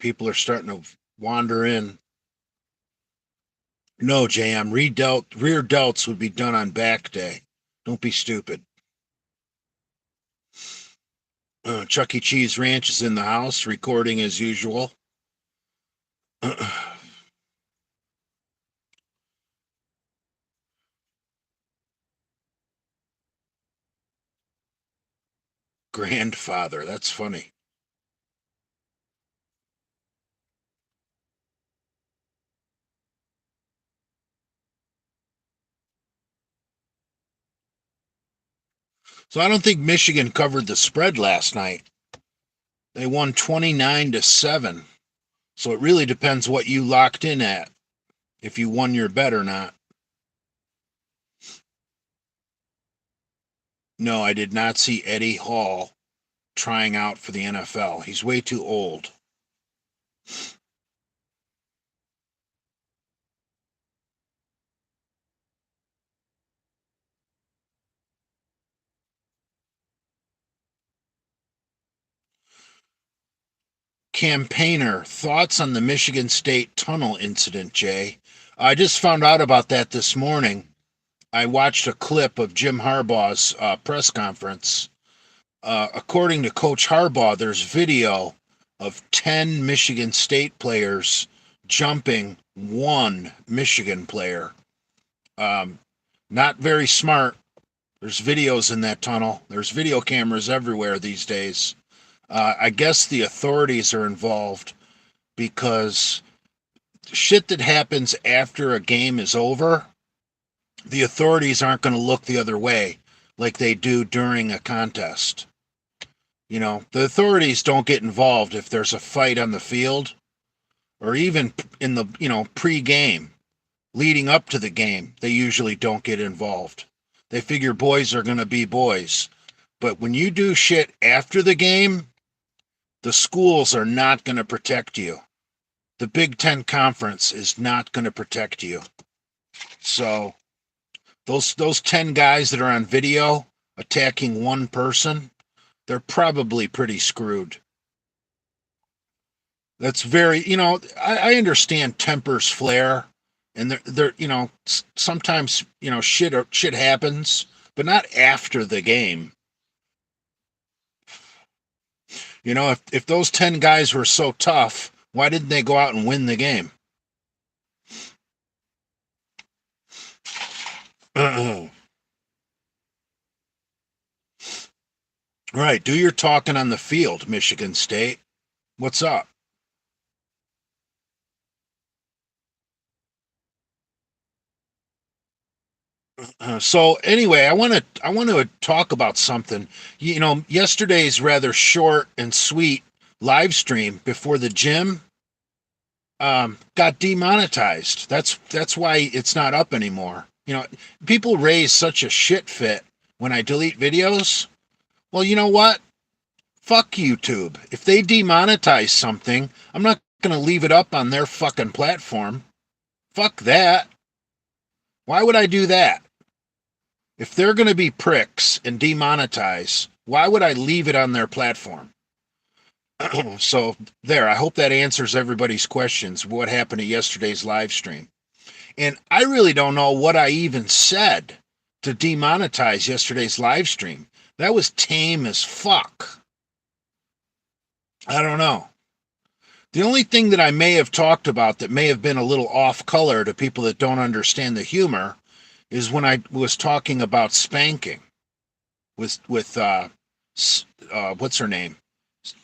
People are starting to wander in. No, JM, rear delts would be done on back day. Don't be stupid. Chuck E. Cheese Ranch is in the house, recording as usual. Grandfather, that's funny. So I don't think Michigan covered the spread last night. They won 29-7. So it really depends what you locked in at, if you won your bet or not. No, I did not see Eddie Hall trying out for the NFL. He's way too old. Campaigner, thoughts on the Michigan State tunnel incident, Jay? I just found out about that this morning. I watched a clip of Jim Harbaugh's press conference. According to Coach Harbaugh, there's video of 10 Michigan State players jumping one Michigan player. Not very smart. There's videos in that tunnel. There's video cameras everywhere these days. I guess the authorities are involved because shit that happens after a game is over, the authorities aren't going to look the other way like they do during a contest. You know, the authorities don't get involved if there's a fight on the field or even in the, pre-game leading up to the game. They usually don't get involved. They figure boys are going to be boys. But when you do shit after the game, the schools are not going to protect you. The Big Ten Conference is not going to protect you. So those 10 guys that are on video attacking one person, they're probably pretty screwed. That's very, I understand tempers flare, and they're sometimes, shit happens, but not after the game. If those 10 guys were so tough, why didn't they go out and win the game? Right, do your talking on the field, Michigan State. What's up? So anyway, I want to talk about something. Yesterday's rather short and sweet live stream before the gym got demonetized. That's why it's not up anymore. People raise such a shit fit when I delete videos. Well, you know what? Fuck YouTube. If they demonetize something, I'm not going to leave it up on their fucking platform. Fuck that. Why would I do that? If they're going to be pricks and demonetize, why would I leave it on their platform? So there, I hope that answers everybody's questions. What happened to yesterday's live stream? And I really don't know what I even said to demonetize yesterday's live stream. That was tame as fuck. I don't know. The only thing that I may have talked about that may have been a little off color to people that don't understand the humor is when I was talking about spanking with what's her name?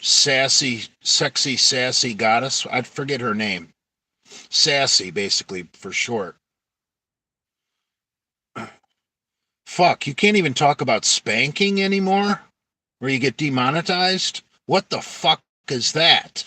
Sexy sassy goddess. I forget her name. Sassy, basically, for short. Fuck, you can't even talk about spanking anymore? Where you get demonetized? What the fuck is that?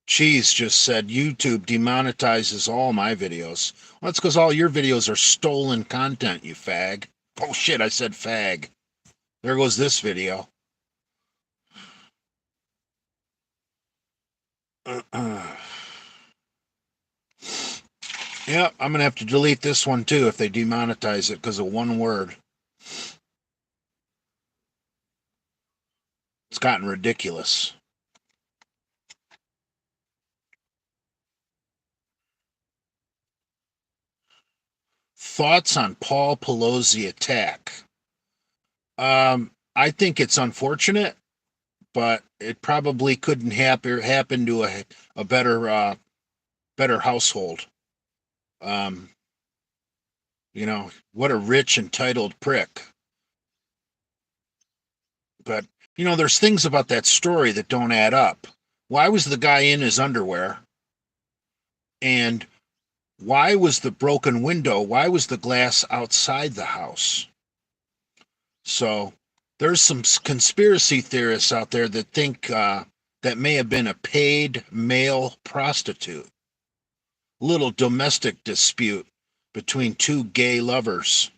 Cheese just said YouTube demonetizes all my videos. Well, that's because all your videos are stolen content, you fag. Oh shit, I said fag. There goes this video. Yeah, I'm gonna have to delete this one too if they demonetize it because of one word. It's gotten ridiculous. Thoughts on Paul Pelosi attack? I think it's unfortunate, but it probably couldn't happen to a better household. Um, what a rich, entitled prick. But, there's things about that story that don't add up. Why was the guy in his underwear? And why was the broken window? Why was the glass outside the house? So there's some conspiracy theorists out there that think that may have been a paid male prostitute. Little domestic dispute between two gay lovers.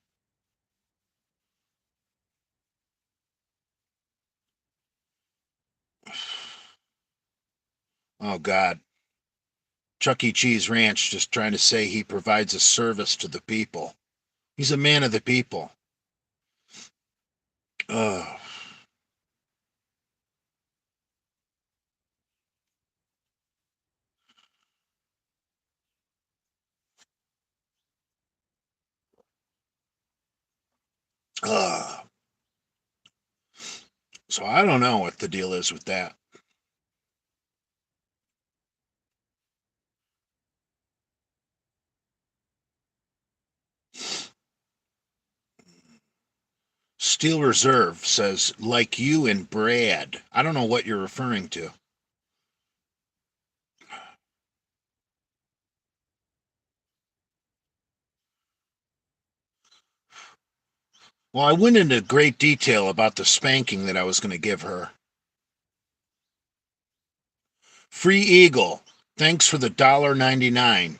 Oh, God. Chuck E. Cheese Ranch just trying to say he provides a service to the people. He's a man of the people. Ugh. Ugh. So I don't know what the deal is with that. Steel Reserve says, like you and Brad. I don't know what you're referring to. Well, I went into great detail about the spanking that I was going to give her. Free Eagle, thanks for the $1.99.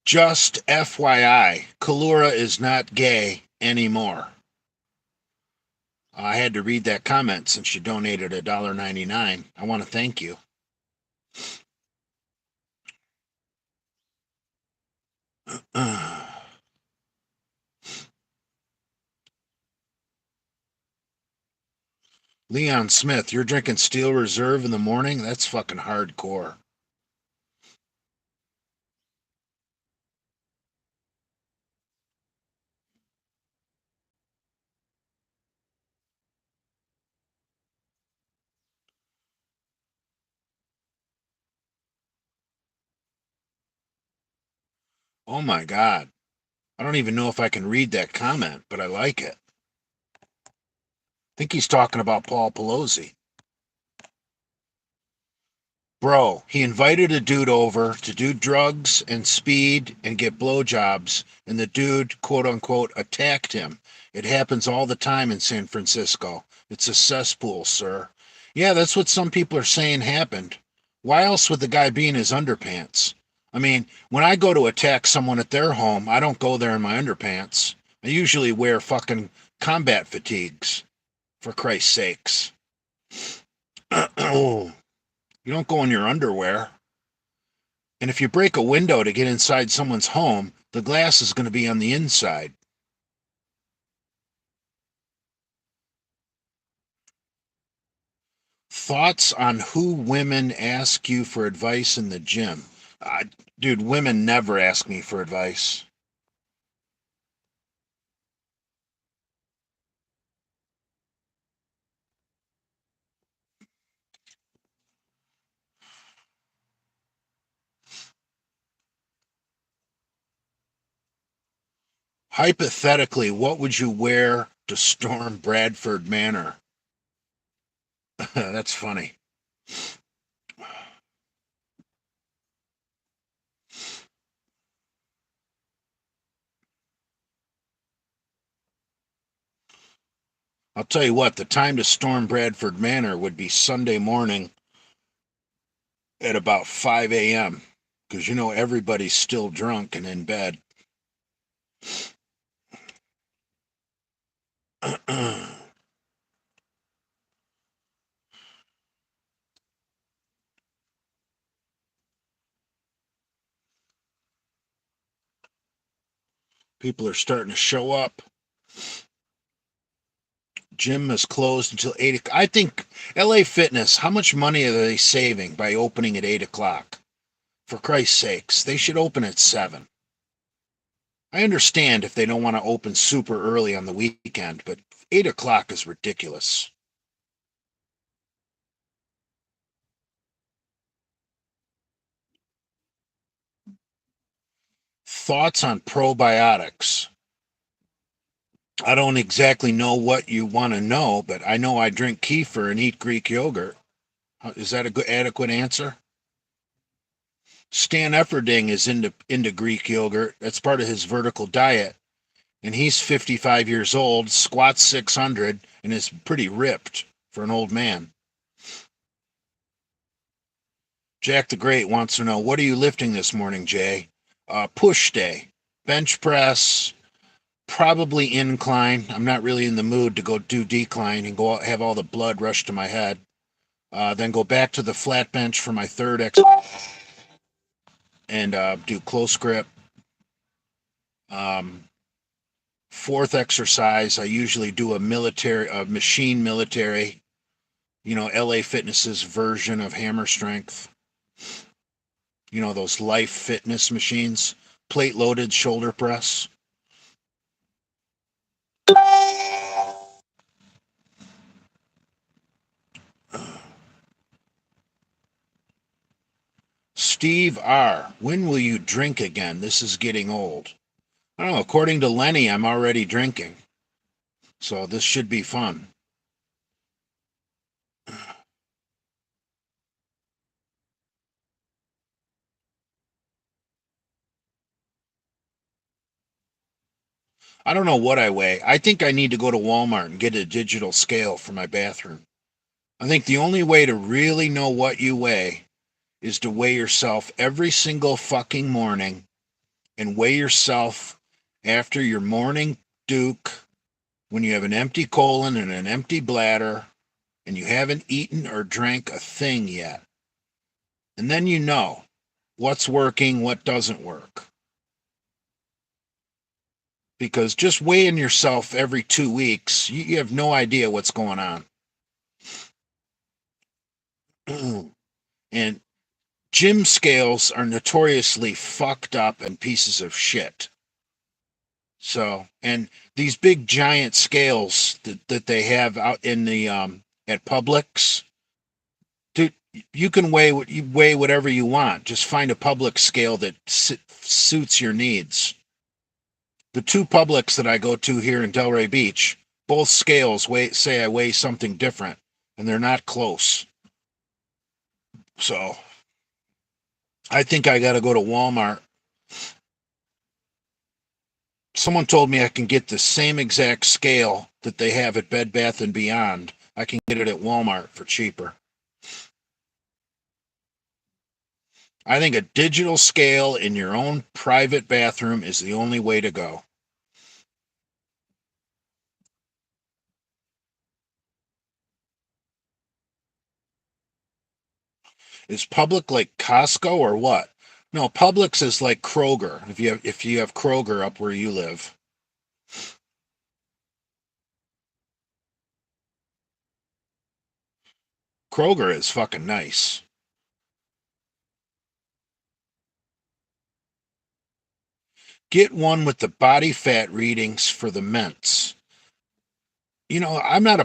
Just FYI, Kalura is not gay anymore. I had to read that comment since you donated $1.99. I want to thank you. Leon Smith, you're drinking Steel Reserve in the morning? That's fucking hardcore. Oh my God. I don't even know if I can read that comment, but I like it. I think he's talking about Paul Pelosi. Bro, he invited a dude over to do drugs and speed and get blowjobs, and the dude, quote unquote, attacked him. It happens all the time in San Francisco. It's a cesspool, sir. Yeah, that's what some people are saying happened. Why else would the guy be in his underpants? I mean, when I go to attack someone at their home, I don't go there in my underpants. I usually wear fucking combat fatigues, for Christ's sakes. You don't go in your underwear. And if you break a window to get inside someone's home, the glass is going to be on the inside. Thoughts on who women ask you for advice in the gym? Dude, women never ask me for advice. Hypothetically, what would you wear to storm Bradford Manor? That's funny. I'll tell you what, the time to storm Bradford Manor would be Sunday morning at about 5 a.m. because everybody's still drunk and in bed. People are starting to show up. Gym is closed until 8 o'clock. I think LA Fitness, how much money are they saving by opening at 8 o'clock? For Christ's sakes, they should open at 7. I understand if they don't want to open super early on the weekend, but 8 o'clock is ridiculous. Thoughts on probiotics? I don't exactly know what you want to know, but I know I drink kefir and eat Greek yogurt. Is that a good adequate answer? Stan Efferding is into Greek yogurt. That's part of his vertical diet. And he's 55 years old, squats 600, and is pretty ripped for an old man. Jack the Great wants to know, what are you lifting this morning, Jay? Push day, bench press, probably incline. I'm not really in the mood to go do decline and go out, have all the blood rush to my head. Then go back to the flat bench for my third exercise and do close grip. Fourth exercise, I usually do a machine military, LA Fitness's version of hammer strength. Those Life Fitness machines, plate loaded shoulder press. Steve R., when will you drink again? This is getting old. I don't know. According to Lenny, I'm already drinking. So this should be fun. I don't know what I weigh. I think I need to go to Walmart and get a digital scale for my bathroom. I think the only way to really know what you weigh is to weigh yourself every single fucking morning and weigh yourself after your morning duke when you have an empty colon and an empty bladder and you haven't eaten or drank a thing yet. And then you know what's working, what doesn't work. Because just weighing yourself every 2 weeks, you have no idea what's going on. And gym scales are notoriously fucked up and pieces of shit. So, and these big giant scales that they have out in the at Publix, dude, you can weigh whatever you want. Just find a Publix scale that suits your needs. The 2 Publix that I go to here in Delray Beach, both scales say I weigh something different, and they're not close. So I think I got to go to Walmart. Someone told me I can get the same exact scale that they have at Bed Bath & Beyond. I can get it at Walmart for cheaper. I think a digital scale in your own private bathroom is the only way to go. Is Publix like Costco or what? No, Publix is like Kroger. If you have Kroger up where you live. Kroger is fucking nice. Get one with the body fat readings for the mints. I'm not a